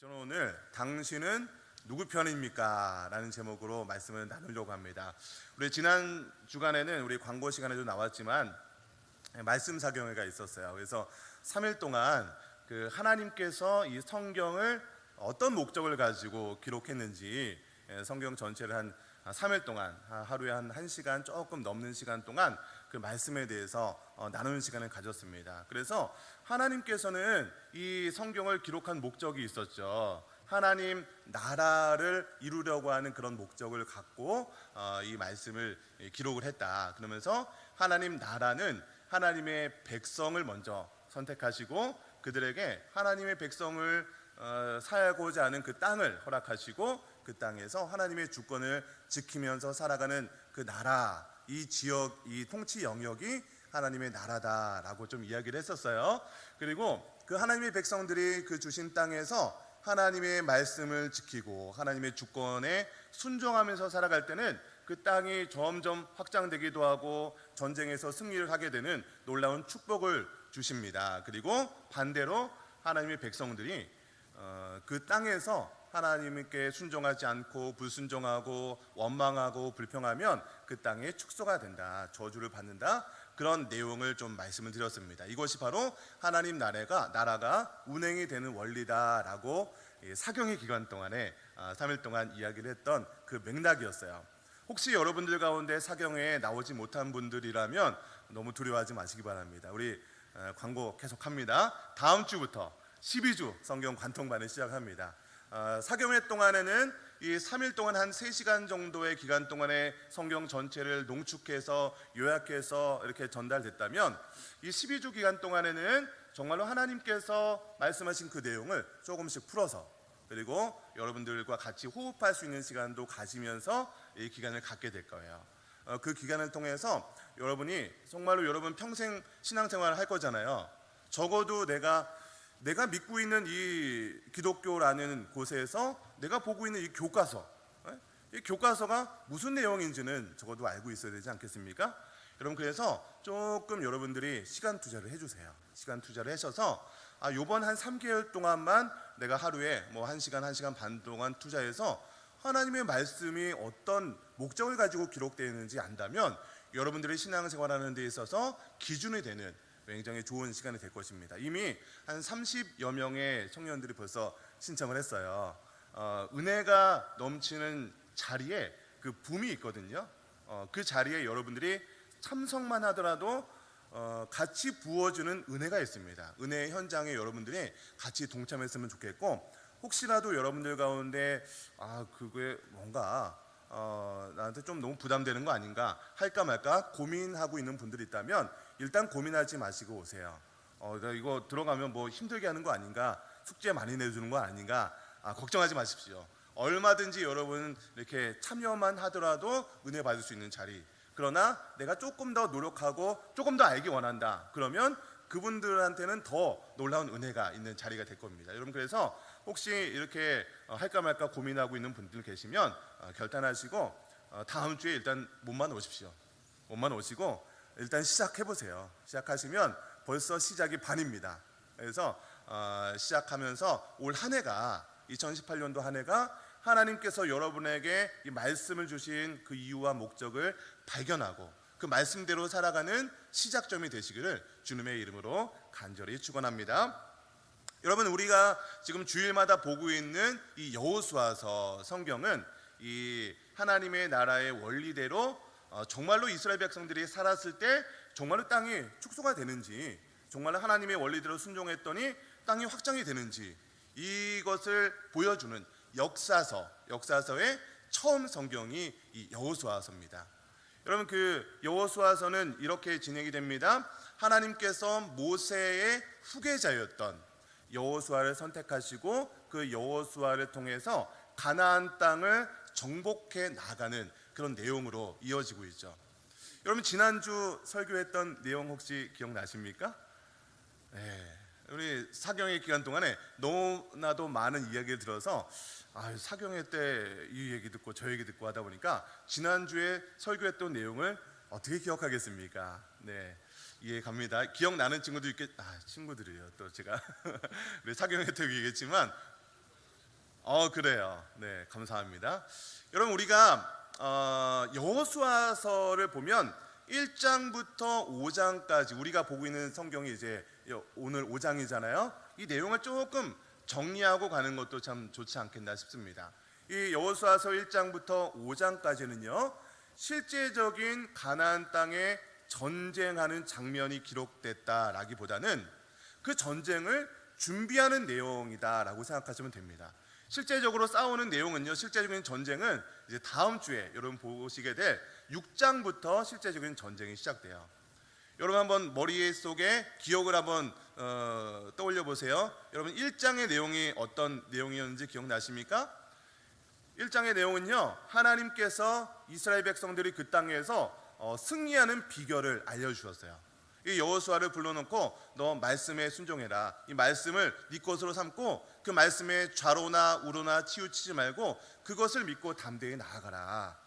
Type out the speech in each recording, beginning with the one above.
저는 오늘 당신은 누구 편입니까? 라는 제목으로 말씀을 나누려고 합니다. 우리 지난 주간에는 우리 광고 시간에도 나왔지만 말씀 사경회가 있었어요. 그래서 3일 동안 그 하나님께서 이 성경을 어떤 목적을 가지고 기록했는지 성경 전체를 한 3일 동안 하루에 한 1시간 조금 넘는 시간 동안 그 말씀에 대해서 나누는 시간을 가졌습니다. 그래서 하나님께서는 이 성경을 기록한 목적이 있었죠. 하나님 나라를 이루려고 하는 그런 목적을 갖고 이 말씀을 기록을 했다. 그러면서 하나님 나라는 하나님의 백성을 먼저 선택하시고 그들에게 하나님의 백성을 살고자 하는 그 땅을 허락하시고 그 땅에서 하나님의 주권을 지키면서 살아가는 그 나라, 이 지역, 이 통치 영역이 하나님의 나라다라고 좀 이야기를 했었어요. 그리고 그 하나님의 백성들이 그 주신 땅에서 하나님의 말씀을 지키고 하나님의 주권에 순종하면서 살아갈 때는 그 땅이 점점 확장되기도 하고 전쟁에서 승리를 하게 되는 놀라운 축복을 주십니다. 그리고 반대로 하나님의 백성들이 그 땅에서 하나님께 순종하지 않고 불순종하고 원망하고 불평하면 그 땅에 축소가 된다, 저주를 받는다, 그런 내용을 좀 말씀을 드렸습니다. 이것이 바로 하나님 나라가 운행이 되는 원리다라고 사경의 기간 동안에 3일 동안 이야기를 했던 그 맥락이었어요. 혹시 여러분들 가운데 사경회에 나오지 못한 분들이라면 너무 두려워하지 마시기 바랍니다. 우리 광고 계속합니다. 다음 주부터 12주 성경 관통반을 시작합니다. 사경회 동안에는 이 3일 동안 한 3시간 정도의 기간 동안에 성경 전체를 농축해서 요약해서 이렇게 전달됐다면 이 12주 기간 동안에는 정말로 하나님께서 말씀하신 그 내용을 조금씩 풀어서 그리고 여러분들과 같이 호흡할 수 있는 시간도 가지면서 이 기간을 갖게 될 거예요. 그 기간을 통해서 여러분이 정말로 여러분 평생 신앙생활을 할 거잖아요. 적어도 내가 믿고 있는 이 기독교라는 곳에서 내가 보고 있는 이 교과서, 이 교과서가 무슨 내용인지는 적어도 알고 있어야 되지 않겠습니까? 여러분, 그래서 조금 여러분들이 시간 투자를 해주세요. 시간 투자를 하셔서 요번 한 3개월 동안만 내가 하루에 뭐 1시간, 1시간 반 동안 투자해서 하나님의 말씀이 어떤 목적을 가지고 기록되어 있는지 안다면 여러분들의 신앙생활하는 데 있어서 기준이 되는 굉장히 좋은 시간이 될 것입니다. 이미 한 30여 명의 청년들이 벌써 신청을 했어요. 은혜가 넘치는 자리에 그 붐이 있거든요. 그 자리에 여러분들이 참석만 하더라도 같이 부어주는 은혜가 있습니다. 은혜의 현장에 여러분들이 같이 동참했으면 좋겠고, 혹시라도 여러분들 가운데 그게 뭔가 나한테 좀 너무 부담되는 거 아닌가, 할까 말까 고민하고 있는 분들이 있다면 일단 고민하지 마시고 오세요. 나 이거 들어가면 뭐 힘들게 하는 거 아닌가, 숙제 많이 내주는 거 아닌가, 걱정하지 마십시오. 얼마든지 여러분 이렇게 참여만 하더라도 은혜 받을 수 있는 자리. 그러나 내가 조금 더 노력하고 조금 더 알기 원한다, 그러면 그분들한테는 더 놀라운 은혜가 있는 자리가 될 겁니다. 여러분, 그래서 혹시 이렇게 할까 말까 고민하고 있는 분들 계시면 결단하시고 다음 주에 일단 몸만 오십시오. 몸만 오시고 일단 시작해보세요. 시작하시면 벌써 시작이 반입니다. 그래서 시작하면서 올 한 해가, 2018년도 한 해가 하나님께서 여러분에게 이 말씀을 주신 그 이유와 목적을 발견하고 그 말씀대로 살아가는 시작점이 되시기를 주님의 이름으로 간절히 축원합니다. 여러분, 우리가 지금 주일마다 보고 있는 이 여호수아서 성경은 이 하나님의 나라의 원리대로 정말로 이스라엘 백성들이 살았을 때 정말로 땅이 축소가 되는지, 정말로 하나님의 원리대로 순종했더니 땅이 확장이 되는지, 이것을 보여주는 역사서의 처음 성경이 이 여호수아서입니다. 여러분, 그 여호수아서는 이렇게 진행이 됩니다. 하나님께서 모세의 후계자였던 여호수아를 선택하시고 그 여호수아를 통해서 가나안 땅을 정복해 나가는 그런 내용으로 이어지고 있죠. 여러분, 지난주 설교했던 내용 혹시 기억나십니까? 네. 우리 사경회 기간 동안에 너무나도 많은 이야기를 들어서 사경회 때 이 얘기 듣고 저 얘기 듣고 하다 보니까 지난주에 설교했던 내용을 어떻게 기억하겠습니까? 네, 이해 갑니다. 기억나는 친구도 있겠, 친구들이요. 또 제가 우리 사경회 때 얘기했지만 그래요. 네, 감사합니다. 여러분 우리가 여호수아서를 보면 1장부터 5장까지 우리가 보고 있는 성경이 이제 오늘 5장이잖아요. 이 내용을 조금 정리하고 가는 것도 참 좋지 않겠나 싶습니다. 이 여호수아서 1장부터 5장까지는요. 실제적인 가나안 땅에 전쟁하는 장면이 기록됐다라기보다는 그 전쟁을 준비하는 내용이다라고 생각하시면 됩니다. 실제적으로 싸우는 내용은요, 실제적인 전쟁은 이제 다음 주에 여러분 보시게 될 6장부터 실제적인 전쟁이 시작돼요. 여러분 한번 머릿속에 기억을 한번 떠올려 보세요. 여러분 1장의 내용이 어떤 내용이었는지 기억나십니까? 1장의 내용은요, 하나님께서 이스라엘 백성들이 그 땅에서 승리하는 비결을 알려주셨어요. 이 여호수아를 불러놓고 너 말씀에 순종해라. 이 말씀을 네 것으로 삼고 그 말씀에 좌로나 우로나 치우치지 말고 그것을 믿고 담대히 나아가라.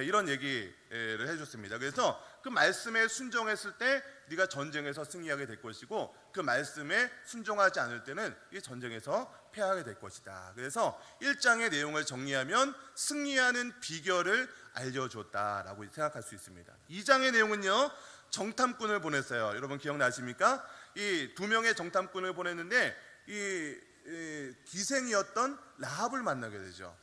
이런 얘기를 해줬습니다. 그래서 그 말씀에 순종했을 때 네가 전쟁에서 승리하게 될 것이고 그 말씀에 순종하지 않을 때는 이 전쟁에서 패하게 될 것이다. 그래서 1장의 내용을 정리하면 승리하는 비결을 알려줬다라고 생각할 수 있습니다. 2장의 내용은요, 정탐꾼을 보냈어요. 여러분 기억나십니까? 이 두 명의 정탐꾼을 보냈는데 이 기생이었던 라합을 만나게 되죠.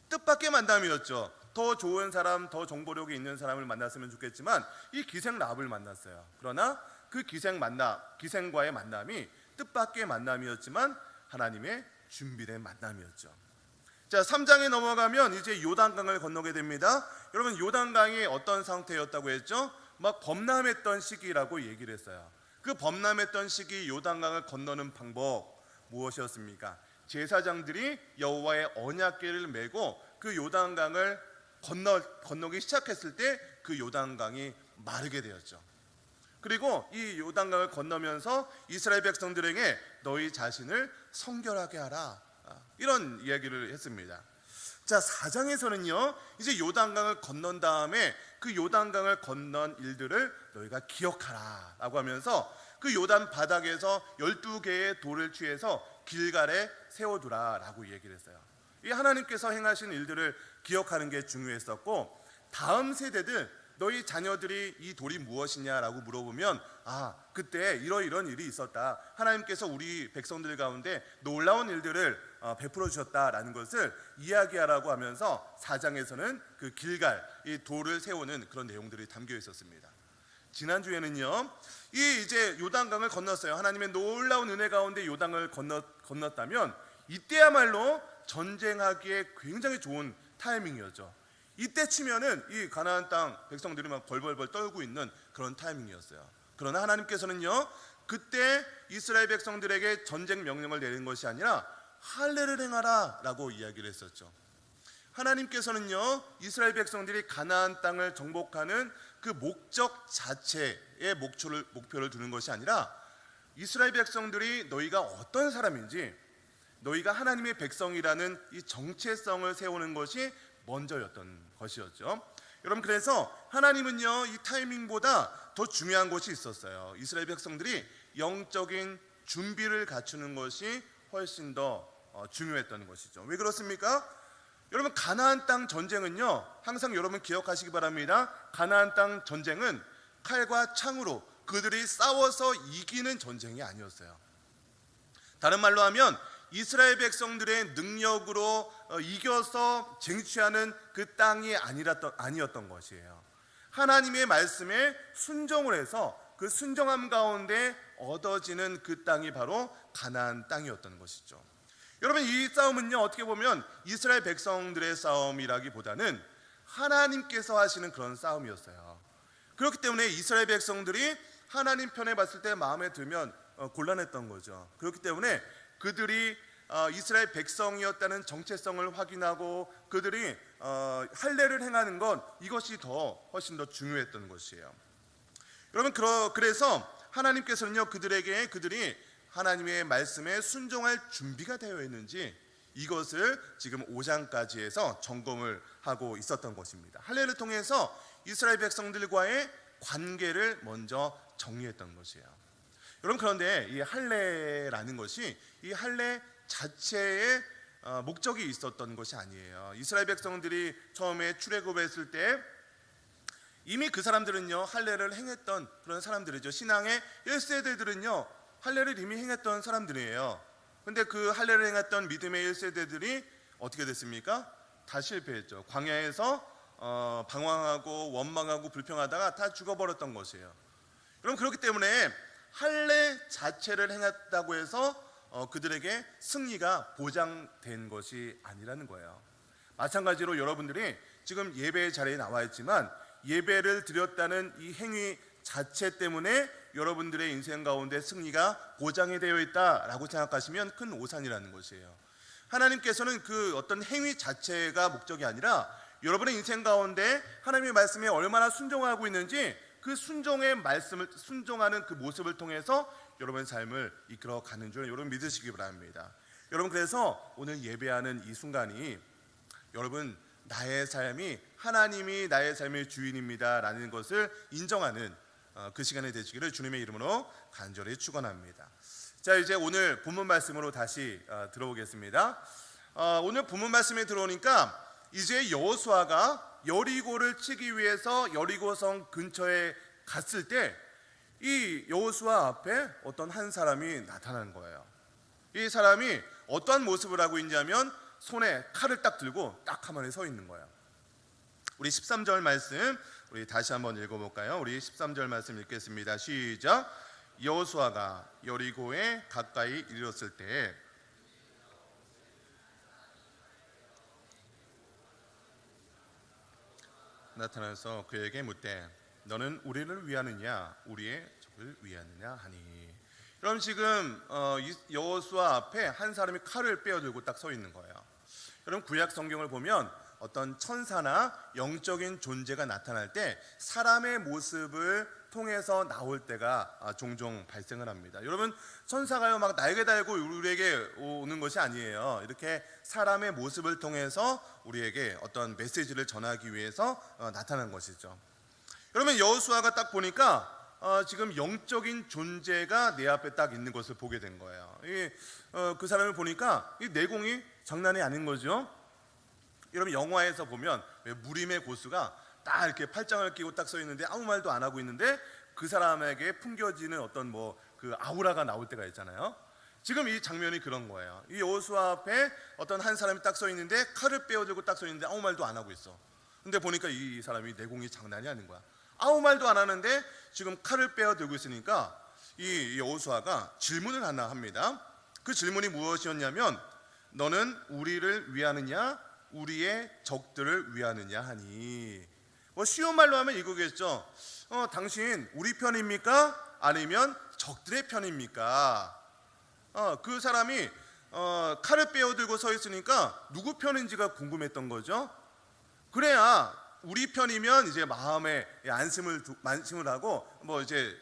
뜻밖의 만남이었죠. 더 좋은 사람, 더 정보력이 있는 사람을 만났으면 좋겠지만 이 기생 라합을 만났어요. 그러나 그 기생과의 만남이 뜻밖의 만남이었지만 하나님의 준비된 만남이었죠. 자, 3장에 넘어가면 이제 요단강을 건너게 됩니다. 여러분 요단강이 어떤 상태였다고 했죠? 막 범람했던 시기라고 얘기를 했어요. 그 범람했던 시기 요단강을 건너는 방법 무엇이었습니까? 제사장들이 여호와의 언약궤를 메고 그 요단강을 건너기 시작했을 때 그 요단강이 마르게 되었죠. 그리고 이 요단강을 건너면서 이스라엘 백성들에게 너희 자신을 성결하게 하라, 이런 이야기를 했습니다. 자, 4장에서는요 이제 요단강을 건넌 다음에 그 요단강을 건넌 일들을 너희가 기억하라 라고 하면서 그 요단 바닥에서 12개의 돌을 취해서 길갈에 세워두라 라고 얘기를 했어요. 이 하나님께서 행하신 일들을 기억하는 게 중요했었고, 다음 세대들 너희 자녀들이 이 돌이 무엇이냐라고 물어보면 그때 이런 일이 있었다, 하나님께서 우리 백성들 가운데 놀라운 일들을 베풀어 주셨다라는 것을 이야기하라고 하면서 4장에서는 그 길갈, 이 돌을 세우는 그런 내용들이 담겨 있었습니다. 지난주에는요 이제 요단강을 건넜어요. 하나님의 놀라운 은혜 가운데 요단을 건넜다면 이때야말로 전쟁하기에 굉장히 좋은 타이밍이었죠. 이때 치면은 이 가나안 땅 백성들이 막 벌벌벌 떨고 있는 그런 타이밍이었어요. 그러나 하나님께서는요 그때 이스라엘 백성들에게 전쟁 명령을 내린 것이 아니라 할례를 행하라 라고 이야기를 했었죠. 하나님께서는요 이스라엘 백성들이 가나안 땅을 정복하는 그 목적 자체에 목표를 두는 것이 아니라 이스라엘 백성들이 너희가 어떤 사람인지, 너희가 하나님의 백성이라는 이 정체성을 세우는 것이 먼저였던 것이었죠. 여러분, 그래서 하나님은요 이 타이밍보다 더 중요한 것이 있었어요. 이스라엘 백성들이 영적인 준비를 갖추는 것이 훨씬 더 중요했던 것이죠. 왜 그렇습니까? 여러분, 가나안 땅 전쟁은요 항상 여러분 기억하시기 바랍니다. 가나안 땅 전쟁은 칼과 창으로 그들이 싸워서 이기는 전쟁이 아니었어요. 다른 말로 하면 이스라엘 백성들의 능력으로 이겨서 쟁취하는 그 땅이 아니었던 것이에요. 하나님의 말씀에 순종을 해서 그 순종함 가운데 얻어지는 그 땅이 바로 가나안 땅이었던 것이죠. 여러분, 이 싸움은요 어떻게 보면 이스라엘 백성들의 싸움이라기보다는 하나님께서 하시는 그런 싸움이었어요. 그렇기 때문에 이스라엘 백성들이 하나님 편에 봤을 때 마음에 들면 곤란했던 거죠. 그렇기 때문에 그들이 이스라엘 백성이었다는 정체성을 확인하고 그들이 할례를 행하는 것, 이것이 훨씬 더 중요했던 것이에요. 여러분, 그래서 하나님께서는요 그들이 하나님의 말씀에 순종할 준비가 되어 있는지 이것을 지금 5장까지 해서 점검을 하고 있었던 것입니다. 할례를 통해서 이스라엘 백성들과의 관계를 먼저 정리했던 것이에요. 여러분, 그런데 이 할례라는 것이 이 할례 자체의 목적이 있었던 것이 아니에요. 이스라엘 백성들이 처음에 출애굽했을 때 이미 그 사람들은요 할례를 행했던 그런 사람들이죠. 신앙의 1세대들은요 할례를 이미 행했던 사람들이에요. 근데 그 할례를 행했던 믿음의 1세대들이 어떻게 됐습니까? 다 실패했죠. 광야에서 방황하고 원망하고 불평하다가 다 죽어버렸던 것이에요. 그럼 그렇기 때문에 할례 자체를 행했다고 해서 그들에게 승리가 보장된 것이 아니라는 거예요. 마찬가지로 여러분들이 지금 예배의 자리에 나와 있지만 예배를 드렸다는 이 행위 자체 때문에 여러분들의 인생 가운데 승리가 보장이 되어 있다라고 생각하시면 큰 오산이라는 것이에요. 하나님께서는 그 어떤 행위 자체가 목적이 아니라 여러분의 인생 가운데 하나님의 말씀에 얼마나 순종하고 있는지 그 순종의 말씀을 순종하는 그 모습을 통해서 여러분의 삶을 이끌어가는 줄 여러분 믿으시기 바랍니다. 여러분 그래서 오늘 예배하는 이 순간이 여러분 나의 삶이 하나님이 나의 삶의 주인입니다 라는 것을 인정하는 그 시간이 되시기를 주님의 이름으로 간절히 축원합니다. 자 이제 오늘 본문 말씀으로 다시 들어오겠습니다. 오늘 본문 말씀에 들어오니까 이제 여호수아가 여리고를 치기 위해서 여리고성 근처에 갔을 때 이 여호수아 앞에 어떤 한 사람이 나타난 거예요. 이 사람이 어떠한 모습을 하고 있냐면 손에 칼을 딱 들고 딱 가만히 서 있는 거예요. 우리 13절 말씀 우리 다시 한번 읽어볼까요? 우리 13절 말씀 읽겠습니다. 시작. 여호수아가 여리고에 가까이 이르렀을 때 나타나서 그에게 묻되 너는 우리를 위하느냐 우리의 적을 위하느냐 하니. 그럼 지금 여호수아 앞에 한 사람이 칼을 빼어들고 딱 서 있는 거예요. 여러분 구약 성경을 보면 어떤 천사나 영적인 존재가 나타날 때 사람의 모습을 통해서 나올 때가 종종 발생을 합니다. 여러분 천사가요 막 날개 달고 우리에게 오는 것이 아니에요. 이렇게 사람의 모습을 통해서 우리에게 어떤 메시지를 전하기 위해서 나타난 것이죠. 그러면 여호수아가 딱 보니까 지금 영적인 존재가 내 앞에 딱 있는 것을 보게 된 거예요. 그 사람을 보니까 이 내공이 장난이 아닌 거죠. 여러분 영화에서 보면 무림의 고수가 딱 이렇게 팔짱을 끼고 딱 서 있는데 아무 말도 안 하고 있는데 그 사람에게 풍겨지는 어떤 그 아우라가 나올 때가 있잖아요. 지금 이 장면이 그런 거예요. 이 여호수아 앞에 어떤 한 사람이 딱 서 있는데 칼을 빼어들고 딱 서 있는데 아무 말도 안 하고 있어. 근데 보니까 이 사람이 내공이 장난이 아닌 거야. 아무 말도 안 하는데 지금 칼을 빼어들고 있으니까 이 여호수아가 질문을 하나 합니다. 그 질문이 무엇이었냐면 너는 우리를 위하느냐 우리의 적들을 위하느냐 하니. 쉬운 말로 하면 이거겠죠. 당신 우리 편입니까? 아니면 적들의 편입니까? 그 사람이 칼을 빼어들고 서 있으니까 누구 편인지가 궁금했던 거죠. 그래야 우리 편이면 이제 마음에 안심을 하고 이제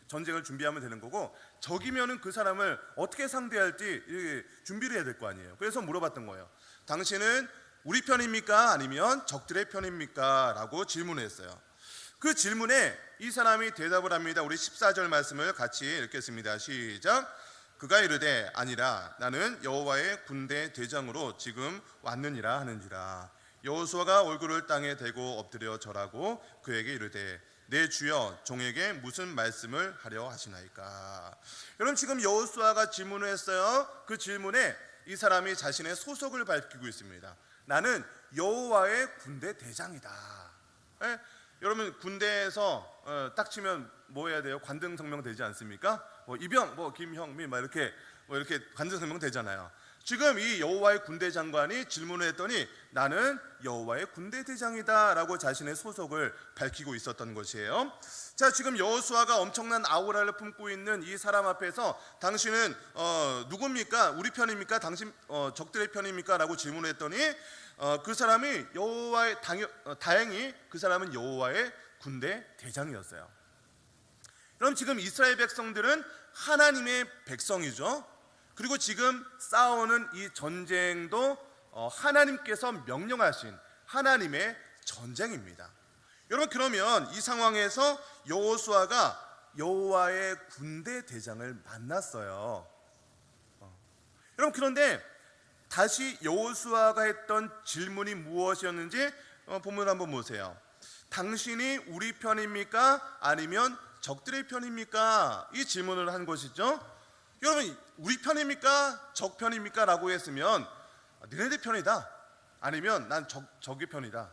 전쟁을 준비하면 되는 거고, 적이면은 그 사람을 어떻게 상대할지 준비를 해야 될 거 아니에요. 그래서 물어봤던 거예요. 당신은 우리 편입니까? 아니면 적들의 편입니까? 라고 질문했어요. 그 질문에 이 사람이 대답을 합니다. 우리 14절 말씀을 같이 읽겠습니다. 시작. 그가 이르되 아니라 나는 여호와의 군대 대장으로 지금 왔느니라 하는지라. 여호수아가 얼굴을 땅에 대고 엎드려 절하고 그에게 이르되 내 주여 종에게 무슨 말씀을 하려 하시나이까. 여러분 지금 여호수아가 질문을 했어요. 그 질문에 이 사람이 자신의 소속을 밝히고 있습니다. 나는 여호와의 군대 대장이다. 예? 여러분 군대에서 딱 치면 뭐 해야 돼요? 관등성명 되지 않습니까? 이병, 김형민 이렇게 관등성명 되잖아요. 지금 이 여호와의 군대 장관이 질문을 했더니 나는 여호와의 군대 대장이다라고 자신의 소속을 밝히고 있었던 것이에요. 자, 지금 여호수아가 엄청난 아우라를 품고 있는 이 사람 앞에서 당신은 누굽니까? 우리 편입니까? 당신 적들의 편입니까? 라고 질문했더니 그 사람이 다행히 그 사람은 여호와의 군대 대장이었어요. 그럼 지금 이스라엘 백성들은 하나님의 백성이죠. 그리고 지금 싸우는 이 전쟁도 하나님께서 명령하신 하나님의 전쟁입니다. 여러분 그러면 이 상황에서 여호수아가 여호와의 군대 대장을 만났어요. 여러분 그런데 다시 여호수아가 했던 질문이 무엇이었는지 본문 한번 보세요. 당신이 우리 편입니까? 아니면 적들의 편입니까? 이 질문을 한 것이죠. 여러분, 우리 편입니까? 적 편입니까? 라고 했으면 너네들 편이다, 아니면 난 적의 편이다,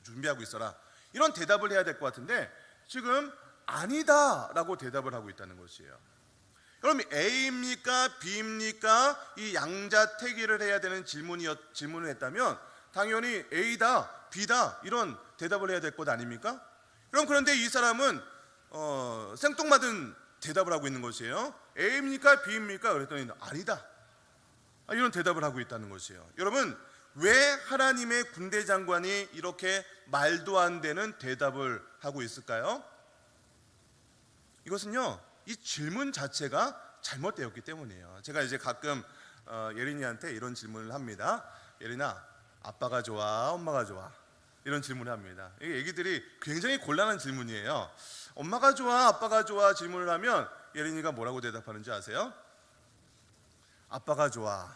준비하고 있어라, 이런 대답을 해야 될 것 같은데 지금 아니다 라고 대답을 하고 있다는 것이에요. 여러분, A입니까? B입니까? 이 양자택일을 해야 되는 질문을 했다면 당연히 A다, B다, 이런 대답을 해야 될 것 아닙니까? 그런데 이 사람은 생뚱맞은 대답을 하고 있는 것이에요. A입니까? B입니까? 그랬더니 아니다, 이런 대답을 하고 있다는 것이에요. 여러분, 왜 하나님의 군대 장관이 이렇게 말도 안 되는 대답을 하고 있을까요? 이것은요, 이 질문 자체가 잘못되었기 때문이에요. 제가 이제 가끔 예린이한테 이런 질문을 합니다. 예린아, 아빠가 좋아, 엄마가 좋아? 이런 질문을 합니다. 이 애기들이 굉장히 곤란한 질문이에요. 엄마가 좋아, 아빠가 좋아 질문을 하면 예린이가 뭐라고 대답하는지 아세요? 아빠가 좋아,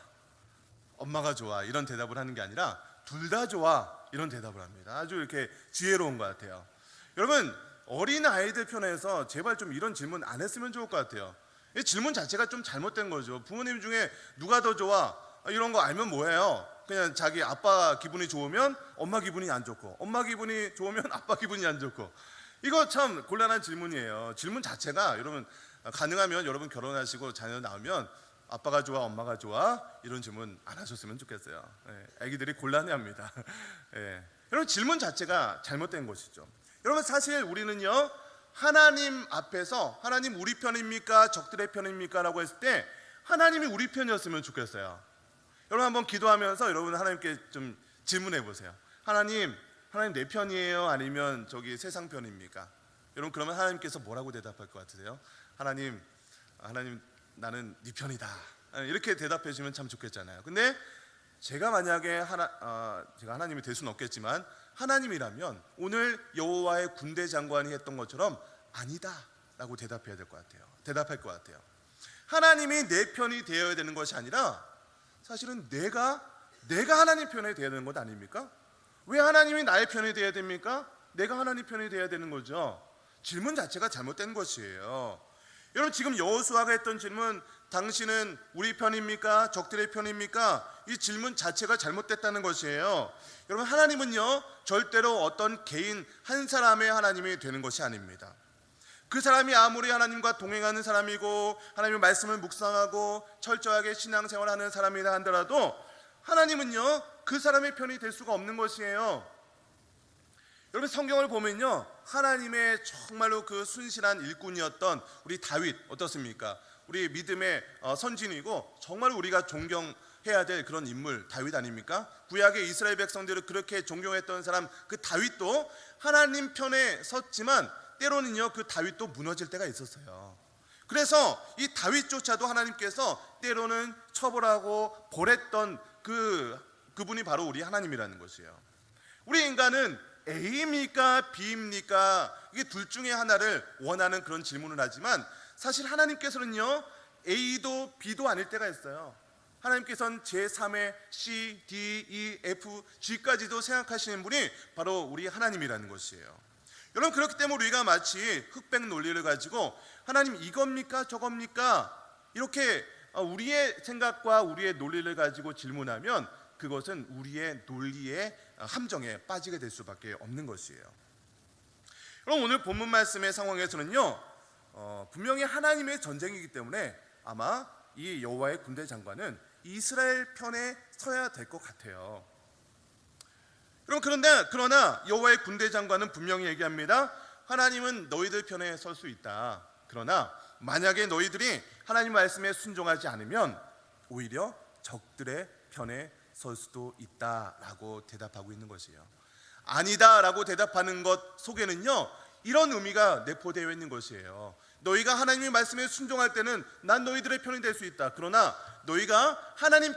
엄마가 좋아, 이런 대답을 하는 게 아니라 둘 다 좋아, 이런 대답을 합니다. 아주 이렇게 지혜로운 것 같아요. 여러분, 어린 아이들 편에서 제발 좀 이런 질문 안 했으면 좋을 것 같아요. 이 질문 자체가 좀 잘못된 거죠. 부모님 중에 누가 더 좋아? 이런 거 알면 뭐해요? 그냥 자기 아빠 기분이 좋으면 엄마 기분이 안 좋고, 엄마 기분이 좋으면 아빠 기분이 안 좋고, 이거 참 곤란한 질문이에요. 질문 자체가, 여러분, 가능하면 여러분 결혼하시고 자녀 나오면 아빠가 좋아, 엄마가 좋아, 이런 질문 안 하셨으면 좋겠어요. 아기들이 곤란해합니다. 여러분, 질문 자체가 잘못된 것이죠. 여러분, 사실 우리는요, 하나님 앞에서 하나님 우리 편입니까? 적들의 편입니까? 라고 했을 때 하나님이 우리 편이었으면 좋겠어요. 여러분, 한번 기도하면서 여러분 하나님께 좀 질문해 보세요. 하나님 내 편이에요? 아니면 저기 세상 편입니까? 여러분, 그러면 하나님께서 뭐라고 대답할 것 같으세요? 하나님 나는 네 편이다, 이렇게 대답해 주시면 참 좋겠잖아요. 근데 제가 만약에 제가 하나님이 될 수는 없겠지만 하나님이라면 오늘 여호와의 군대 장관이 했던 것처럼 아니다 라고 대답할 것 같아요. 하나님이 내 편이 되어야 되는 것이 아니라 사실은 내가 하나님 편이 되어야 되는 것 아닙니까? 왜 하나님이 나의 편이 되어야 됩니까? 내가 하나님 편이 되어야 되는 거죠. 질문 자체가 잘못된 것이에요. 여러분, 지금 여호수아가 했던 질문, 당신은 우리 편입니까? 적들의 편입니까? 이 질문 자체가 잘못됐다는 것이에요. 여러분, 하나님은요, 절대로 어떤 개인 한 사람의 하나님이 되는 것이 아닙니다. 그 사람이 아무리 하나님과 동행하는 사람이고 하나님의 말씀을 묵상하고 철저하게 신앙생활하는 사람이라 하더라도 하나님은요, 그 사람의 편이 될 수가 없는 것이에요. 여러분, 성경을 보면요, 하나님의 정말로 그 순실한 일꾼이었던 우리 다윗 어떻습니까? 우리 믿음의 선진이고 정말 우리가 존경해야 될 그런 인물 다윗 아닙니까? 구약의 이스라엘 백성들을 그렇게 존경했던 사람, 그 다윗도 하나님 편에 섰지만 때로는요, 그 다윗도 무너질 때가 있었어요. 그래서 이 다윗조차도 하나님께서 때로는 처벌하고 벌했던 그분이 바로 우리 하나님이라는 것이에요. 우리 인간은 A입니까? B입니까? 이게 둘 중에 하나를 원하는 그런 질문을 하지만 사실 하나님께서는요, A도 B도 아닐 때가 있어요. 하나님께서는 제3의 C, D, E, F, G까지도 생각하시는 분이 바로 우리 하나님이라는 것이에요. 여러분, 그렇기 때문에 우리가 마치 흑백 논리를 가지고 하나님 이겁니까? 저겁니까? 이렇게 우리의 생각과 우리의 논리를 가지고 질문하면 그것은 우리의 논리의 함정에 빠지게 될 수밖에 없는 것이에요. 그럼 오늘 본문 말씀의 상황에서는요, 분명히 하나님의 전쟁이기 때문에 아마 이 여호와의 군대 장관은 이스라엘 편에 서야 될 것 같아요. 그러나 여호와의 군대 장관은 분명히 얘기합니다. 하나님은 너희들 편에 설 수 있다. 그러나 만약에 너희들이 하나님 말씀에 순종하지 않으면 오히려 적들의 편에 설 수도 있다라고 대답하고 있는 것이에요. 아니다라고 대답하는 것 속에는요, 이런 의미가 내포되어 있는 것이에요. 너희가 하나님의 말씀에 순종할 때는 난 너희들의 편이 될 수 있다. 그러나 너희가 하나님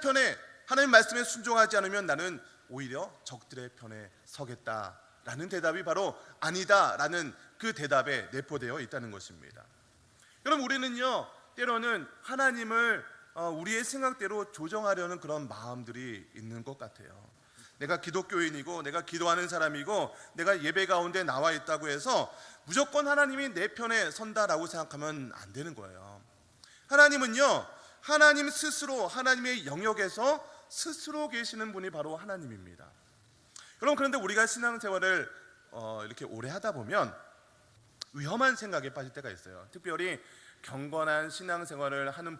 말씀에 순종하지 않으면 나는 오히려 적들의 편에 서겠다라는 대답이 바로 아니다라는 그 대답에 내포되어 있다는 것입니다. 여러분, 우리는요, 때로는 하나님을 우리의 생각대로 조정하려는 그런 마음들이 있는 것 같아요. 내가 기독교인이고 내가 기도하는 사람이고 내가 예배 가운데 나와 있다고 해서 무조건 하나님이 내 편에 선다라고 생각하면 안 되는 거예요. 하나님은요, 하나님 스스로 하나님의 영역에서 스스로 계시는 분이 바로 하나님입니다. 여러분, 그런데 우리가 신앙생활을 이렇게 오래 하다 보면 위험한 생각에 빠질 때가 있어요. 특별히 경건한 신앙생활을 하는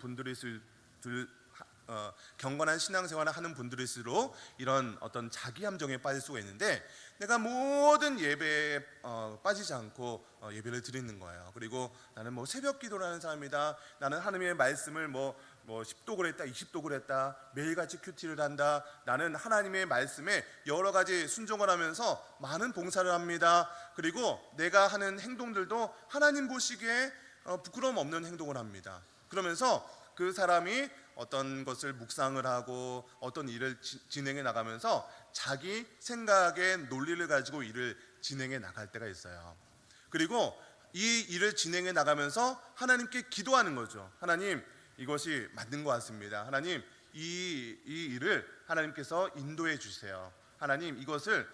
분들일수록 이런 어떤 자기 함정에 빠질 수가 있는데, 내가 모든 예배에 빠지지 않고 예배를 드리는 거예요. 그리고 나는 뭐 새벽 기도를 하는 사람이다, 나는 하나님의 말씀을 뭐 10독을 했다 20독을 했다, 매일같이 큐티를 한다, 나는 하나님의 말씀에 여러 가지 순종을 하면서 많은 봉사를 합니다, 그리고 내가 하는 행동들도 하나님 보시기에 부끄러움 없는 행동을 합니다. 그러면서 그 사람이 어떤 것을 묵상을 하고 어떤 일을 진행해 나가면서 자기 생각의 논리를 가지고 일을 진행해 나갈 때가 있어요. 그리고 이 일을 진행해 나가면서 하나님께 기도하는 거죠. 하나님, 이것이 맞는 것 같습니다. 하나님, 이 일을 하나님께서 인도해 주세요. 하나님, 이것을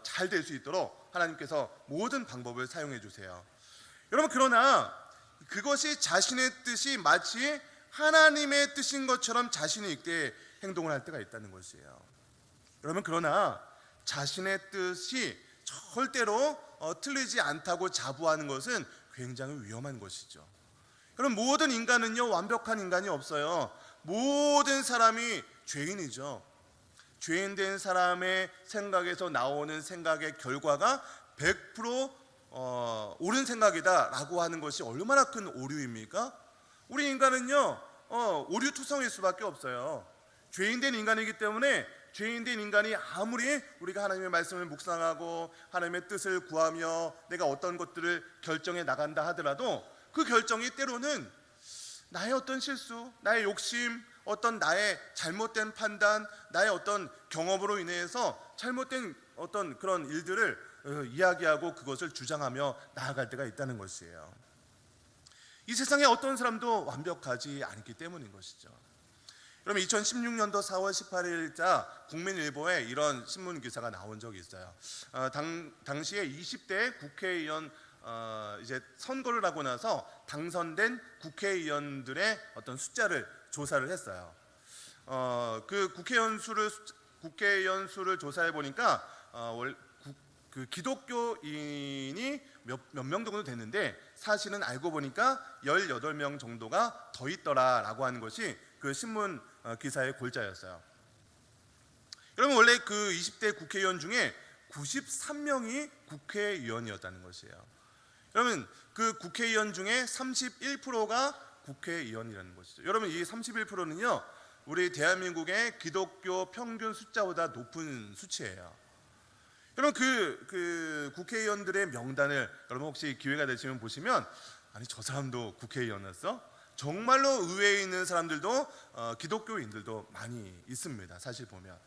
잘 될 수 있도록 하나님께서 모든 방법을 사용해 주세요. 여러분, 그러나 그것이 자신의 뜻이 마치 하나님의 뜻인 것처럼 자신이 있게 행동을 할 때가 있다는 것이에요. 여러분, 그러나 자신의 뜻이 절대로 틀리지 않다고 자부하는 것은 굉장히 위험한 것이죠. 그럼 모든 인간은요, 완벽한 인간이 없어요. 모든 사람이 죄인이죠. 죄인된 사람의 생각에서 나오는 생각의 결과가 100% 옳은 생각이다 라고 하는 것이 얼마나 큰 오류입니까? 우리 인간은요, 오류투성일 수밖에 없어요. 죄인된 인간이기 때문에 죄인된 인간이 아무리 우리가 하나님의 말씀을 묵상하고 하나님의 뜻을 구하며 내가 어떤 것들을 결정해 나간다 하더라도 그 결정이 때로는 나의 어떤 실수, 나의 욕심, 어떤 나의 잘못된 판단, 나의 어떤 경험으로 인해서 잘못된 어떤 그런 일들을 이야기하고 그것을 주장하며 나아갈 때가 있다는 것이에요. 이 세상에 어떤 사람도 완벽하지 않기 때문인 것이죠. 그럼 2016년도 4월 18일자 국민일보에 이런 신문 기사가 나온 적이 있어요. 당시에 20대 국회의원 이제 선거를 하고 나서 당선된 국회의원들의 어떤 숫자를 조사를 했어요. 그 국회의원 수를 조사해 보니까 그 기독교인이 몇 명 정도 됐는데 사실은 알고 보니까 18명 정도가 더 있더라라고 하는 것이 그 신문 기사의 골자였어요. 여러분, 원래 그 20대 국회의원 중에 93명이 국회의원이었다는 것이에요. 여러분, 그 국회의원 중에 31%가 국회의원이라는 것이죠. 여러분, 이 31%는요 우리 대한민국의 기독교 평균 숫자보다 높은 수치예요. 여러분, 그 국회의원들의 명단을 여러분 혹시 기회가 되시면 보시면, 아니 저 사람도 국회의원이었어? 정말로 의회에 있는 사람들도 기독교인들도 많이 있습니다. 사실 보면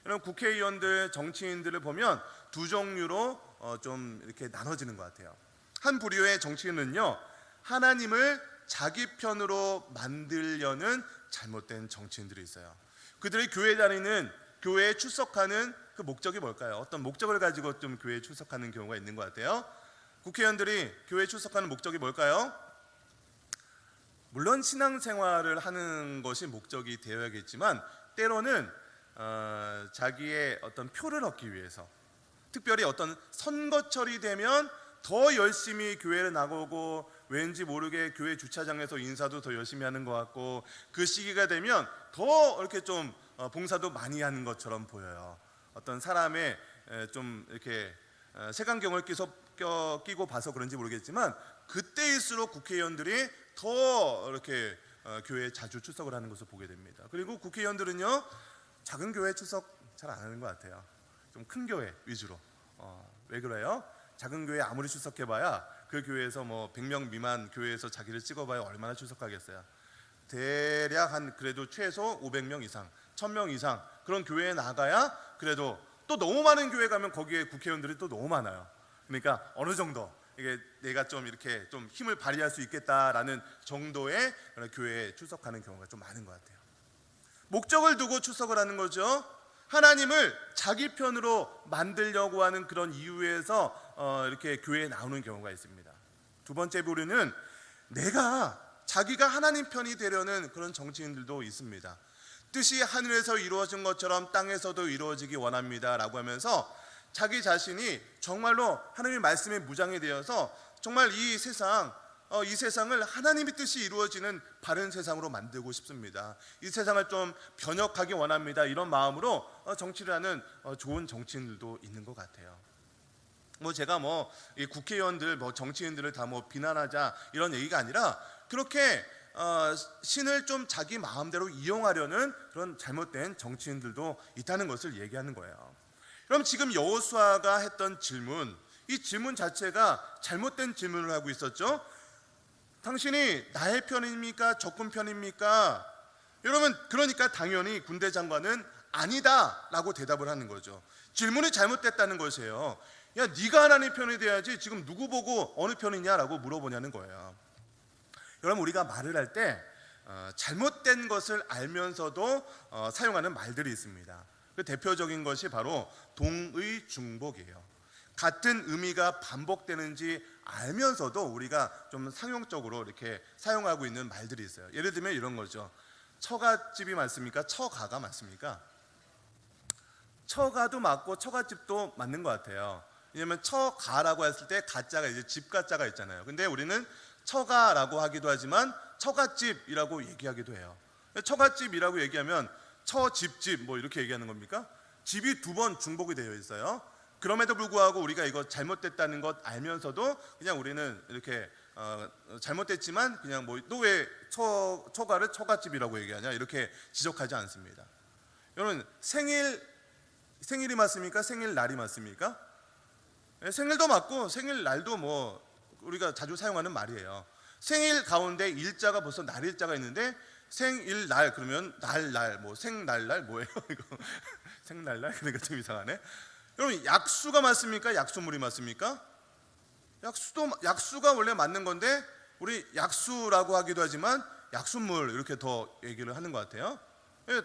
여러분, 국회의원들, 정치인들을 보면 두 종류로 좀 이렇게 나눠지는 것 같아요. 한 부류의 정치인은요, 하나님을 자기 편으로 만들려는 잘못된 정치인들이 있어요. 그들이 교회 다니는, 교회에 출석하는 그 목적이 뭘까요? 어떤 목적을 가지고 좀 교회에 출석하는 경우가 있는 것 같아요. 국회의원들이 교회에 출석하는 목적이 뭘까요? 물론 신앙생활을 하는 것이 목적이 되어야겠지만 때로는 자기의 어떤 표를 얻기 위해서, 특별히 어떤 선거철이 되면 더 열심히 교회를 나가고 왠지 모르게 교회 주차장에서 인사도 더 열심히 하는 것 같고, 그 시기가 되면 더 이렇게 좀 봉사도 많이 하는 것처럼 보여요. 어떤 사람의 좀 이렇게 색안경을 끼고 봐서 그런지 모르겠지만 그때일수록 국회의원들이 더 이렇게 교회에 자주 출석을 하는 것을 보게 됩니다. 그리고 국회의원들은요, 작은 교회 출석 잘 안 하는 것 같아요. 좀 큰 교회 위주로. 왜 그래요? 작은 교회 아무리 출석해봐야 그 교회에서 뭐 100명 미만 교회에서 자기를 찍어봐야 얼마나 출석하겠어요. 대략 한 그래도 최소 500명 이상, 1000명 이상 그런 교회에 나가야, 그래도 또 너무 많은 교회 가면 거기에 국회의원들이 또 너무 많아요. 그러니까 어느 정도 이게 내가 좀 이렇게 좀 힘을 발휘할 수 있겠다라는 정도의 그런 교회에 출석하는 경우가 좀 많은 것 같아요. 목적을 두고 출석을 하는 거죠. 하나님을 자기 편으로 만들려고 하는 그런 이유에서 이렇게 교회에 나오는 경우가 있습니다. 두 번째 부류는 자기가 하나님 편이 되려는 그런 정치인들도 있습니다. 뜻이 하늘에서 이루어진 것처럼 땅에서도 이루어지기 원합니다 라고 하면서 자기 자신이 정말로 하나님의 말씀에 무장이 되어서 정말 이 세상을 하나님의 뜻이 이루어지는 바른 세상으로 만들고 싶습니다. 이 세상을 좀 변혁하기 원합니다. 이런 마음으로 정치를 하는 좋은 정치인들도 있는 것 같아요. 제가 이 국회의원들 정치인들을 다 비난하자 이런 얘기가 아니라 그렇게 신을 좀 자기 마음대로 이용하려는 그런 잘못된 정치인들도 있다는 것을 얘기하는 거예요. 그럼 지금 여호수아가 했던 질문, 이 질문 자체가 잘못된 질문을 하고 있었죠. 당신이 나의 편입니까? 적군 편입니까? 여러분, 그러니까 당연히 군대 장관은 아니다 라고 대답을 하는 거죠. 질문이 잘못됐다는 것이에요. 야, 네가 하나님 편이 돼야지 지금 누구 보고 어느 편이냐라고 물어보냐는 거예요. 여러분, 우리가 말을 할 때 잘못된 것을 알면서도 사용하는 말들이 있습니다. 그 대표적인 것이 바로 동의중복이에요. 같은 의미가 반복되는지 알면서도 우리가 좀 상용적으로 이렇게 사용하고 있는 말들이 있어요. 예를 들면 이런 거죠. 처갓집이 맞습니까? 처가가 맞습니까? 처가도 맞고 처갓집도 맞는 것 같아요. 왜냐하면 처가라고 했을 때 가자가 이제 집가자가 있잖아요. 근데 우리는 처가라고 하기도 하지만 처갓집이라고 얘기하기도 해요. 처갓집이라고 얘기하면 처집집 이렇게 얘기하는 겁니까? 집이 두 번 중복이 되어 있어요. 그럼에도 불구하고 우리가 이거 잘못됐다는 것 알면서도 그냥 우리는 이렇게 잘못됐지만 그냥 또 왜 처가를 처갓집이라고 얘기하냐 이렇게 지적하지 않습니다. 여러분, 생일이 맞습니까? 생일날이 맞습니까? 생일도 맞고 생일날도 우리가 자주 사용하는 말이에요. 생일 가운데 일자가 벌써 날일자가 있는데 생일날 그러면 날날 생날날 뭐예요 이거? 생날날 그러니까 좀 이상하네. 여러분, 약수가 맞습니까? 약수물이 맞습니까? 약수가 원래 맞는 건데 우리 약수라고 하기도 하지만 약수물 이렇게 더 얘기를 하는 것 같아요.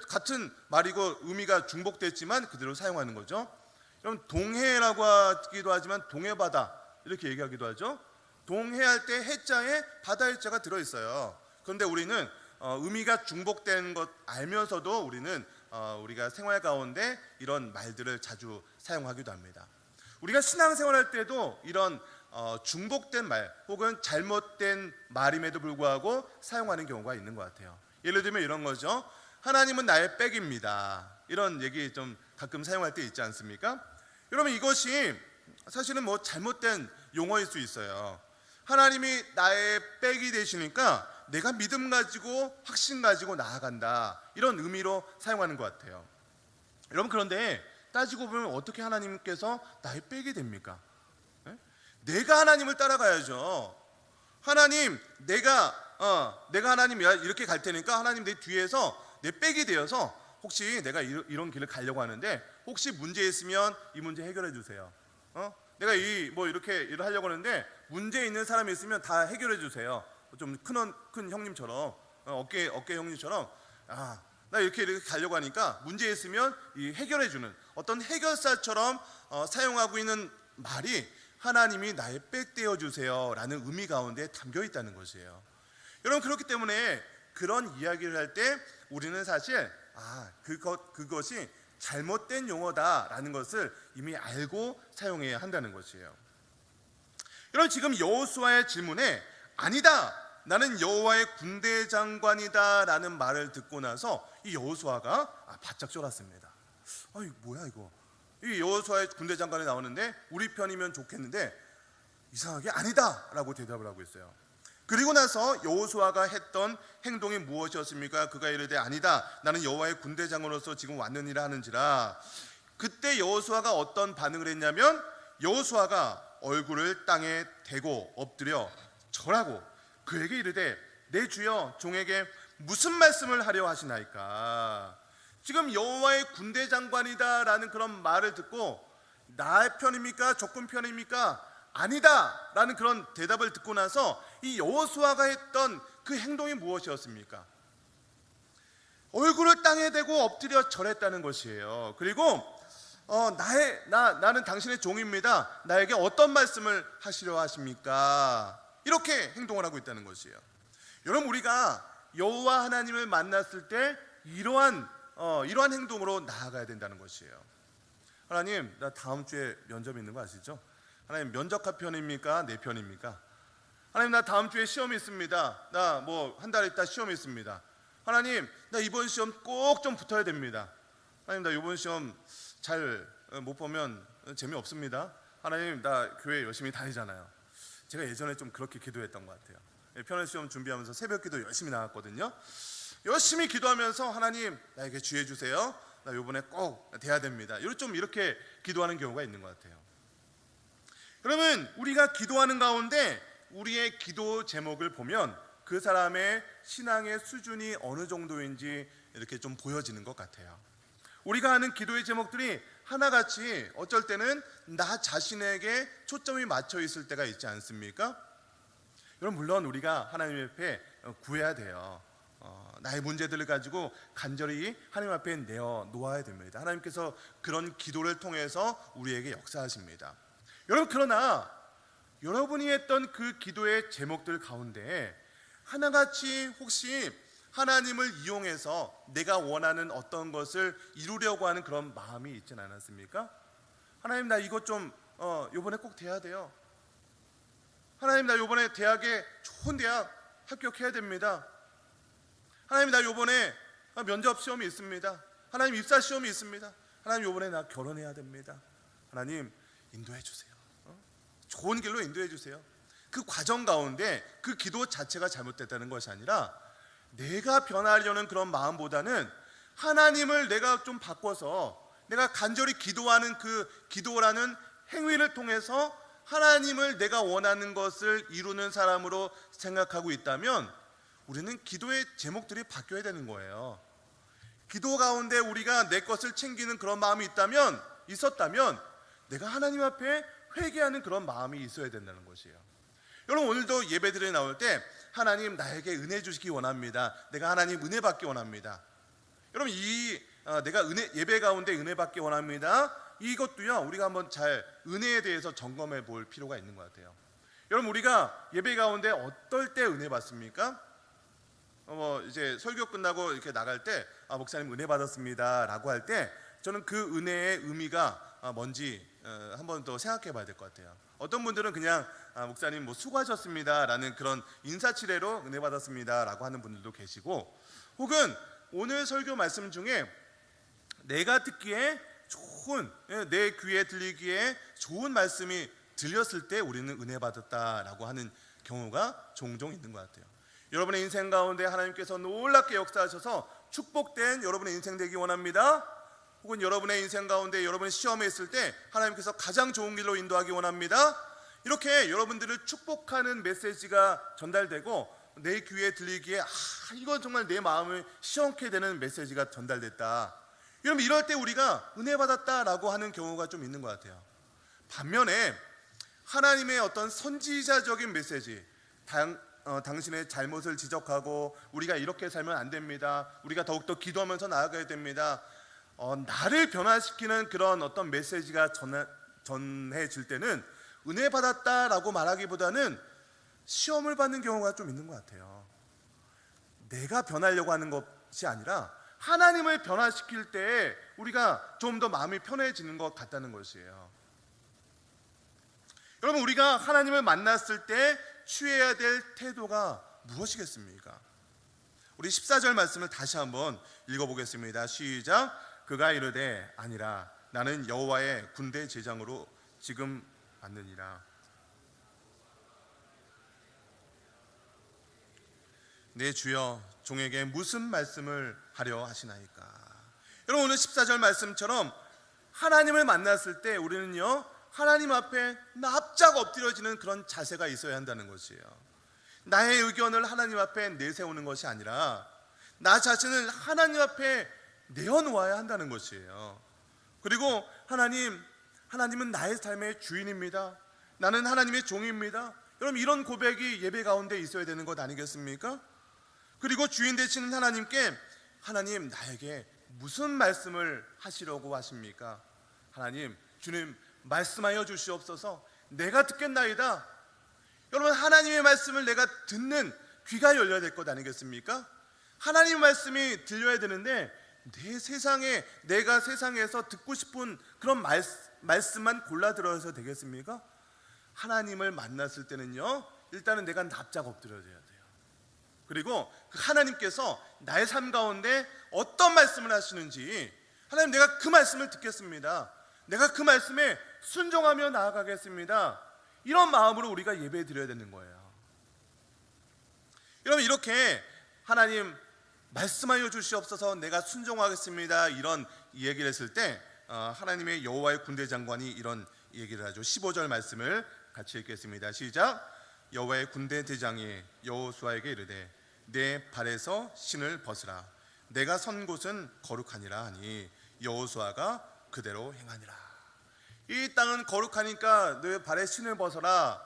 같은 말이고 의미가 중복됐지만 그대로 사용하는 거죠. 여러분, 동해라고 하기도 하지만 동해바다 이렇게 얘기하기도 하죠. 동해할 때 해자에 바다의 자가 들어있어요. 그런데 우리는 의미가 중복된 것 알면서도 우리는 우리가 생활 가운데 이런 말들을 자주 사용하기도 합니다. 우리가 신앙생활할 때도 이런 중복된 말 혹은 잘못된 말임에도 불구하고 사용하는 경우가 있는 것 같아요. 예를 들면 이런 거죠. 하나님은 나의 백입니다. 이런 얘기 좀 가끔 사용할 때 있지 않습니까? 여러분, 이것이 사실은 잘못된 용어일 수 있어요. 하나님이 나의 백이 되시니까 내가 믿음 가지고 확신 가지고 나아간다, 이런 의미로 사용하는 것 같아요. 여러분, 그런데 따지고 보면 어떻게 하나님께서 나의 백이 됩니까? 내가 하나님을 따라가야죠. 하나님, 내가 하나님이야 이렇게 갈 테니까 하나님 내 뒤에서 내 백이 되어서 혹시 내가 이런 길을 가려고 하는데 혹시 문제 있으면 이 문제 해결해 주세요. 내가 이렇게 일을 하려고 하는데 문제 있는 사람이 있으면 다 해결해 주세요. 좀 큰 형님처럼 어깨 형님처럼 나 이렇게 가려고 하니까 문제 있으면 이 해결해 주는 어떤 해결사처럼 사용하고 있는 말이 하나님이 나의 백 되어 주세요라는 의미 가운데 담겨 있다는 것이에요. 여러분, 그렇기 때문에 그런 이야기를 할 때 우리는 사실 그것이 잘못된 용어다라는 것을 이미 알고 사용해야 한다는 것이에요. 여러분, 지금 여호수아의 질문에 아니다, 나는 여호와의 군대 장관이다 라는 말을 듣고 나서 이 여호수아가 바짝 쫄았습니다. 이거 뭐야 이거? 이 여호수아의 군대 장관이 나오는데 우리 편이면 좋겠는데 이상하게 아니다 라고 대답을 하고 있어요. 그리고 나서 여호수아가 했던 행동이 무엇이었습니까? 그가 이르되 아니다, 나는 여호와의 군대 장관으로서 지금 왔느니라 하는지라. 그때 여호수아가 어떤 반응을 했냐면 여호수아가 얼굴을 땅에 대고 엎드려 절하고 그에게 이르되 내 주여 종에게 무슨 말씀을 하려 하시나이까? 지금 여호와의 군대 장관이다 라는 그런 말을 듣고 나의 편입니까? 적군 편입니까? 아니다라는 그런 대답을 듣고 나서 이 여호수아가 했던 그 행동이 무엇이었습니까? 얼굴을 땅에 대고 엎드려 절했다는 것이에요. 그리고 나는 당신의 종입니다. 나에게 어떤 말씀을 하시려 하십니까? 이렇게 행동을 하고 있다는 것이에요. 여러분, 우리가 여호와 하나님을 만났을 때 이러한 행동으로 나아가야 된다는 것이에요. 하나님, 나 다음 주에 면접 있는 거 아시죠? 하나님, 면접할 편입니까? 내 편입니까? 하나님, 나 다음 주에 시험이 있습니다. 나 한 달 있다 시험이 있습니다. 하나님, 나 이번 시험 꼭 좀 붙어야 됩니다. 하나님, 나 이번 시험 잘 못 보면 재미없습니다. 하나님, 나 교회 열심히 다니잖아요. 제가 예전에 좀 그렇게 기도했던 것 같아요. 편을 시험 준비하면서 새벽 기도 열심히 나갔거든요. 열심히 기도하면서 하나님, 나에게 주해 주세요. 나 이번에 꼭 돼야 됩니다. 이렇게 기도하는 경우가 있는 것 같아요. 그러면 우리가 기도하는 가운데 우리의 기도 제목을 보면 그 사람의 신앙의 수준이 어느 정도인지 이렇게 좀 보여지는 것 같아요. 우리가 하는 기도의 제목들이 하나같이 어쩔 때는 나 자신에게 초점이 맞춰 있을 때가 있지 않습니까? 여러분, 물론 우리가 하나님 앞에 구해야 돼요. 나의 문제들을 가지고 간절히 하나님 앞에 내어놓아야 됩니다. 하나님께서 그런 기도를 통해서 우리에게 역사하십니다. 여러분, 그러나 여러분이 했던 그 기도의 제목들 가운데 하나같이 혹시 하나님을 이용해서 내가 원하는 어떤 것을 이루려고 하는 그런 마음이 있진 않았습니까? 하나님, 나 이것 좀 이번에 꼭 돼야 돼요. 하나님, 나 이번에 대학에 좋은 대학 합격해야 됩니다. 하나님, 나 이번에 면접 시험이 있습니다. 하나님, 입사 시험이 있습니다. 하나님, 이번에 나 결혼해야 됩니다. 하나님, 인도해 주세요. 좋은 길로 인도해 주세요. 그 과정 가운데 그 기도 자체가 잘못됐다는 것이 아니라 내가 변하려는 그런 마음보다는 하나님을 내가 좀 바꿔서 내가 간절히 기도하는 그 기도라는 행위를 통해서 하나님을 내가 원하는 것을 이루는 사람으로 생각하고 있다면 우리는 기도의 제목들이 바뀌어야 되는 거예요. 기도 가운데 우리가 내 것을 챙기는 그런 마음이 있었다면 내가 하나님 앞에 회개하는 그런 마음이 있어야 된다는 것이에요. 여러분, 오늘도 예배드리러 나올 때 하나님, 나에게 은혜 주시기 원합니다. 내가 하나님 은혜 받기 원합니다. 여러분, 내가 예배 가운데 은혜 받기 원합니다. 이것도요, 우리가 한번 잘 은혜에 대해서 점검해 볼 필요가 있는 것 같아요. 여러분, 우리가 예배 가운데 어떨 때 은혜 받습니까? 이제 설교 끝나고 이렇게 나갈 때 목사님 은혜 받았습니다라고 할 때 저는 그 은혜의 의미가 뭔지 한번 더 생각해 봐야 될 것 같아요. 어떤 분들은 그냥 목사님 수고하셨습니다라는 그런 인사치레로 은혜 받았습니다라고 하는 분들도 계시고, 혹은 오늘 설교 말씀 중에 내가 듣기에 좋은, 내 귀에 들리기에 좋은 말씀이 들렸을 때 우리는 은혜 받았다라고 하는 경우가 종종 있는 것 같아요. 여러분의 인생 가운데 하나님께서 놀랍게 역사하셔서 축복된 여러분의 인생 되기 원합니다. 혹은 여러분의 인생 가운데 여러분이 시험에 있을 때 하나님께서 가장 좋은 길로 인도하기 원합니다. 이렇게 여러분들을 축복하는 메시지가 전달되고 내 귀에 들리기에 이건 정말 내 마음을 시원케 되는 메시지가 전달됐다. 여러분, 이럴 때 우리가 은혜 받았다라고 하는 경우가 좀 있는 것 같아요. 반면에 하나님의 어떤 선지자적인 메시지, 당신의 잘못을 지적하고 우리가 이렇게 살면 안 됩니다. 우리가 더욱더 기도하면서 나아가야 됩니다. 나를 변화시키는 그런 어떤 메시지가 전해질 때는 은혜 받았다라고 말하기보다는 시험을 받는 경우가 좀 있는 것 같아요. 내가 변하려고 하는 것이 아니라 하나님을 변화시킬 때 우리가 좀 더 마음이 편해지는 것 같다는 것이에요. 여러분, 우리가 하나님을 만났을 때 취해야 될 태도가 무엇이겠습니까? 우리 14절 말씀을 다시 한번 읽어보겠습니다. 시작. 그가 이르되 아니라 나는 여호와의 군대 제장으로 지금 왔느니라. 내 주여, 종에게 무슨 말씀을 하려 하시나이까? 여러분, 오늘 14절 말씀처럼 하나님을 만났을 때 우리는요, 하나님 앞에 납작 엎드려지는 그런 자세가 있어야 한다는 것이에요. 나의 의견을 하나님 앞에 내세우는 것이 아니라 나 자신을 하나님 앞에 내어놓아야 한다는 것이에요. 그리고 하나님은 나의 삶의 주인입니다. 나는 하나님의 종입니다. 여러분, 이런 고백이 예배 가운데 있어야 되는 것 아니겠습니까? 그리고 주인 되시는 하나님께, 하나님, 나에게 무슨 말씀을 하시려고 하십니까? 하나님, 주님, 말씀하여 주시옵소서. 내가 듣겠나이다. 여러분, 하나님의 말씀을 내가 듣는 귀가 열려야 될 것 아니겠습니까? 하나님의 말씀이 들려야 되는데 내가 세상에서 듣고 싶은 그런 말씀만 골라 들어서 되겠습니까? 하나님을 만났을 때는요, 일단은 내가 납작 엎드려야 돼요. 그리고 그 하나님께서 나의 삶 가운데 어떤 말씀을 하시는지, 하나님, 내가 그 말씀을 듣겠습니다. 내가 그 말씀에 순종하며 나아가겠습니다. 이런 마음으로 우리가 예배 드려야 되는 거예요. 여러분, 이렇게 하나님 말씀하여 주시옵소서, 내가 순종하겠습니다, 이런 얘기를 했을 때 하나님의 여호와의 군대 장관이 이런 얘기를 하죠. 15절 말씀을 같이 읽겠습니다. 시작. 여호와의 군대 대장이 여호수아에게 이르되 내 발에서 신을 벗으라. 내가 선 곳은 거룩하니라 하니 여호수아가 그대로 행하니라. 이 땅은 거룩하니까 내 발에 신을 벗어라.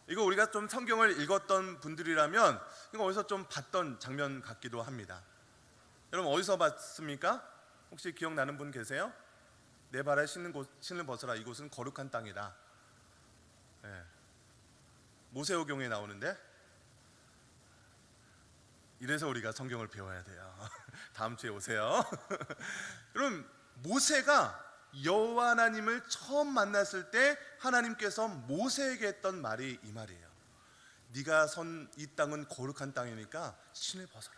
이거 우리가 좀 성경을 읽었던 분들이라면 이거 어디서 좀 봤던 장면 같기도 합니다. 여러분, 어디서 봤습니까? 혹시 기억나는 분 계세요? 내 발에 신을 벗어라. 이곳은 거룩한 땅이다. 네. 모세오경에 나오는데, 이래서 우리가 성경을 배워야 돼요. 다음 주에 오세요. 여러분, 모세가 여호와 하나님을 처음 만났을 때 하나님께서 모세에게 했던 말이 이 말이에요. 네가 선 이 땅은 거룩한 땅이니까 신을 벗어라.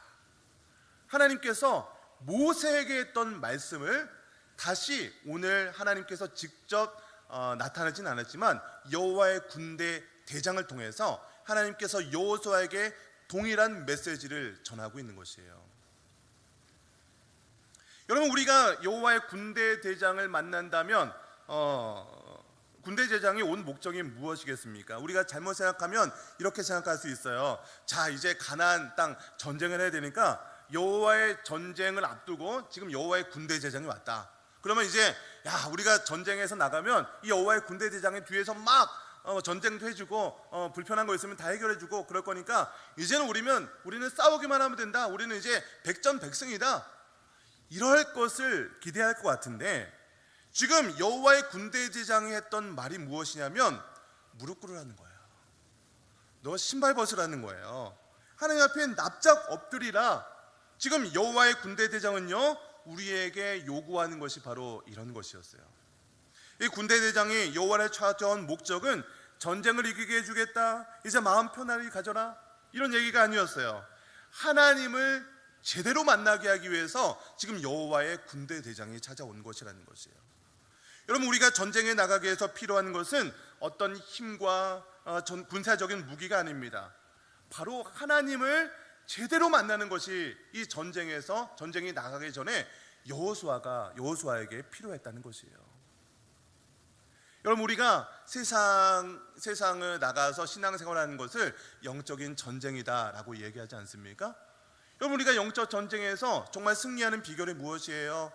하나님께서 모세에게 했던 말씀을 다시 오늘 하나님께서 직접 나타나진 않았지만 여호와의 군대 대장을 통해서 하나님께서 여호수아에게 동일한 메시지를 전하고 있는 것이에요. 여러분, 우리가 여호와의 군대 대장을 만난다면 군대 대장이 온 목적이 무엇이겠습니까? 우리가 잘못 생각하면 이렇게 생각할 수 있어요. 자, 이제 가나안 땅 전쟁을 해야 되니까 여호와의 전쟁을 앞두고 지금 여호와의 군대 대장이 왔다. 그러면 이제 우리가 전쟁에서 나가면 이 여호와의 군대 대장이 뒤에서 막 전쟁도 해주고 불편한 거 있으면 다 해결해주고 그럴 거니까 이제는 우리는 싸우기만 하면 된다. 우리는 이제 백전백승이다. 이럴 것을 기대할 것 같은데, 지금 여호와의 군대 대장이 했던 말이 무엇이냐면 무릎 꿇으라는 거예요. 너 신발 벗으라는 거예요. 하나님 앞에 납작 엎드리라. 지금 여호와의 군대 대장은요, 우리에게 요구하는 것이 바로 이런 것이었어요. 이 군대 대장이 여호와를 찾아온 목적은 전쟁을 이기게 해주겠다, 이제 마음 편안히 가져라, 이런 얘기가 아니었어요. 하나님을 제대로 만나게 하기 위해서 지금 여호와의 군대 대장이 찾아온 것이라는 것이에요. 여러분, 우리가 전쟁에 나가기 위해서 필요한 것은 어떤 힘과 군사적인 무기가 아닙니다. 바로 하나님을 제대로 만나는 것이 이 전쟁이 나가기 전에 여호수아에게 필요했다는 것이에요. 여러분, 우리가 세상을 나가서 신앙생활하는 것을 영적인 전쟁이다라고 얘기하지 않습니까? 여러분, 우리가 영적 전쟁에서 정말 승리하는 비결이 무엇이에요?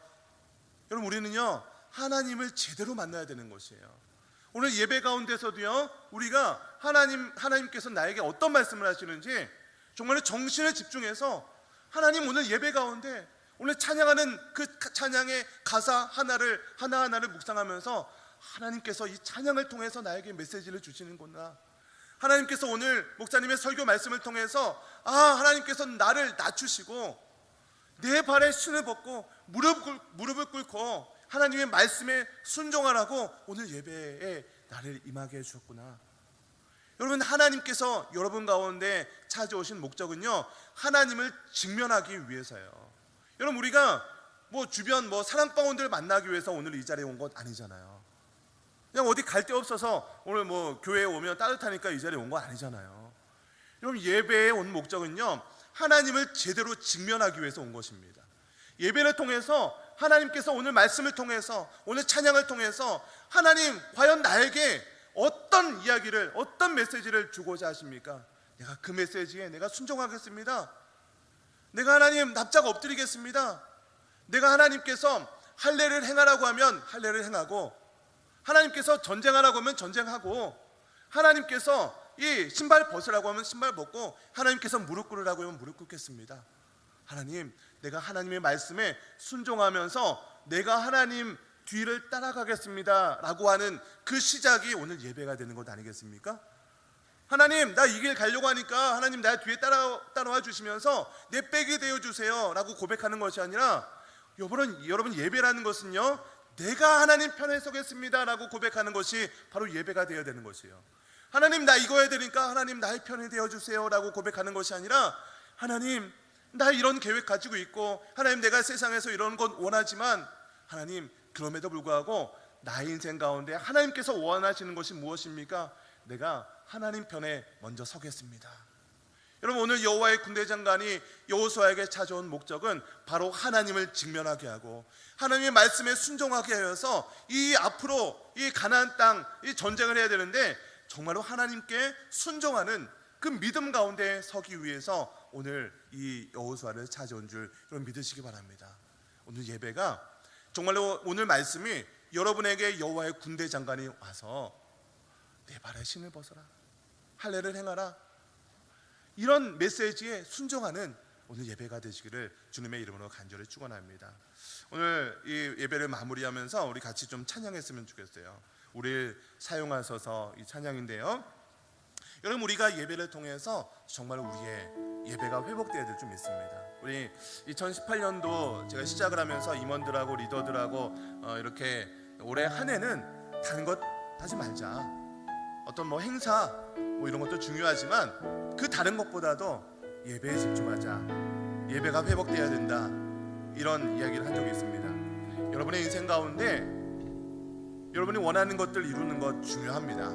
여러분, 우리는요, 하나님을 제대로 만나야 되는 것이에요. 오늘 예배 가운데서도요, 우리가 하나님께서 나에게 어떤 말씀을 하시는지 정말 정신을 집중해서 하나님, 오늘 예배 가운데 오늘 찬양하는 그 찬양의 가사 하나하나를 묵상하면서 하나님께서 이 찬양을 통해서 나에게 메시지를 주시는구나. 하나님께서 오늘 목사님의 설교 말씀을 통해서 하나님께서 나를 낮추시고 내 발에 신을 벗고 무릎을 꿇고 하나님의 말씀에 순종하라고 오늘 예배에 나를 임하게 해주셨구나. 여러분, 하나님께서 여러분 가운데 찾아오신 목적은요, 하나님을 직면하기 위해서예요. 여러분, 우리가 주변 사랑방원들을 만나기 위해서 오늘 이 자리에 온 것 아니잖아요. 그냥 어디 갈 데 없어서 오늘 교회에 오면 따뜻하니까 이 자리에 온 거 아니잖아요. 여러분, 예배에 온 목적은요, 하나님을 제대로 직면하기 위해서 온 것입니다. 예배를 통해서 하나님께서 오늘 말씀을 통해서 오늘 찬양을 통해서 하나님, 과연 나에게 어떤 이야기를, 어떤 메시지를 주고자 하십니까? 내가 그 메시지에 내가 순종하겠습니다. 내가 하나님 납작 엎드리겠습니다. 내가 하나님께서 할례를 행하라고 하면 할례를 행하고, 하나님께서 전쟁하라고 하면 전쟁하고, 하나님께서 이 신발 벗으라고 하면 신발 벗고, 하나님께서 무릎 꿇으라고 하면 무릎 꿇겠습니다. 하나님, 내가 하나님의 말씀에 순종하면서 내가 하나님 뒤를 따라가겠습니다 라고 하는 그 시작이 오늘 예배가 되는 것 아니겠습니까? 하나님, 나 이 길 가려고 하니까 하나님 나 뒤에 따라와 주시면서 내 백이 되어주세요 라고 고백하는 것이 아니라, 여러분 예배라는 것은요, 내가 하나님 편에 서겠습니다 라고 고백하는 것이 바로 예배가 되어야 되는 것이에요. 하나님, 나 이거 해야 되니까 하나님 나의 편이 되어주세요 라고 고백하는 것이 아니라, 하나님, 나 이런 계획 가지고 있고, 하나님 내가 세상에서 이런 건 원하지만, 하나님 그럼에도 불구하고 나의 인생 가운데 하나님께서 원하시는 것이 무엇입니까? 내가 하나님 편에 먼저 서겠습니다. 여러분, 오늘 여호와의 군대 장관이 여호수아에게 찾아온 목적은 바로 하나님을 직면하게 하고 하나님의 말씀에 순종하게 하여서 이 앞으로 이 가나안 땅 이 전쟁을 해야 되는데 정말로 하나님께 순종하는 그 믿음 가운데 서기 위해서 오늘 이 여호수아를 찾아온 줄 여러분 믿으시기 바랍니다. 오늘 예배가 정말로 오늘 말씀이 여러분에게 여호와의 군대 장관이 와서 내 발에 신을 벗어라, 할례를 행하라, 이런 메시지에 순종하는 오늘 예배가 되시기를 주님의 이름으로 간절히 축원합니다. 오늘 이 예배를 마무리하면서 우리 같이 좀 찬양했으면 좋겠어요. 우리를 사용하셔서 이 찬양인데요, 여러분 우리가 예배를 통해서 정말 우리의 예배가 회복되어야 될 줄 믿습니다. 우리 2018년도 제가 시작을 하면서 임원들하고 리더들하고 이렇게 올해 한 해는 다른 것 하지 말자, 어떤 뭐 행사 뭐 이런 것도 중요하지만 그 다른 것보다도 예배에 집중하자, 예배가 회복되어야 된다, 이런 이야기를 한 적이 있습니다. 여러분의 인생 가운데 여러분이 원하는 것들 이루는 것 중요합니다.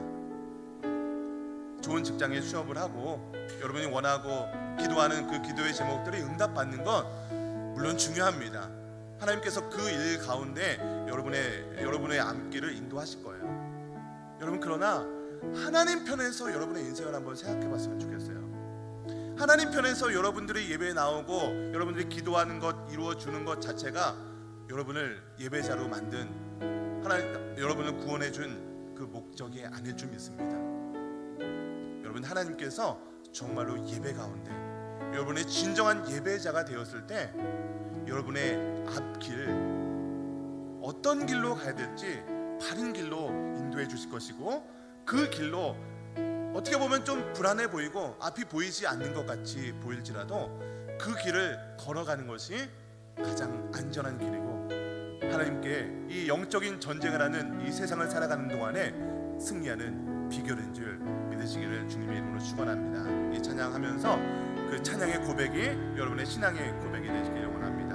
좋은 직장에 취업을 하고 여러분이 원하고 기도하는 그 기도의 제목들이 응답받는 것 물론 중요합니다. 하나님께서 그 일 가운데 여러분의 앞길을 인도하실 거예요. 여러분, 그러나 하나님 편에서 여러분의 인생을 한번 생각해 봤으면 좋겠어요. 하나님 편에서 여러분들이 예배에 나오고 여러분들이 기도하는 것, 이루어 주는 것 자체가 여러분을 예배자로 만든 여러분을 구원해 준 그 목적이 아닐 줄 믿습니다. 여러분, 하나님께서 정말로 예배 가운데 여러분의 진정한 예배자가 되었을 때 여러분의 앞길, 어떤 길로 가야 될지 바른 길로 인도해 주실 것이고, 그 길로 어떻게 보면 좀 불안해 보이고 앞이 보이지 않는 것 같이 보일지라도 그 길을 걸어가는 것이 가장 안전한 길이고, 하나님께 이 영적인 전쟁을 하는 이 세상을 살아가는 동안에 승리하는 비결인 줄 믿으시기를 주님의 이름으로 축원합니다. 이 찬양하면서 그 찬양의 고백이 여러분의 신앙의 고백이 되시기를 원합니다.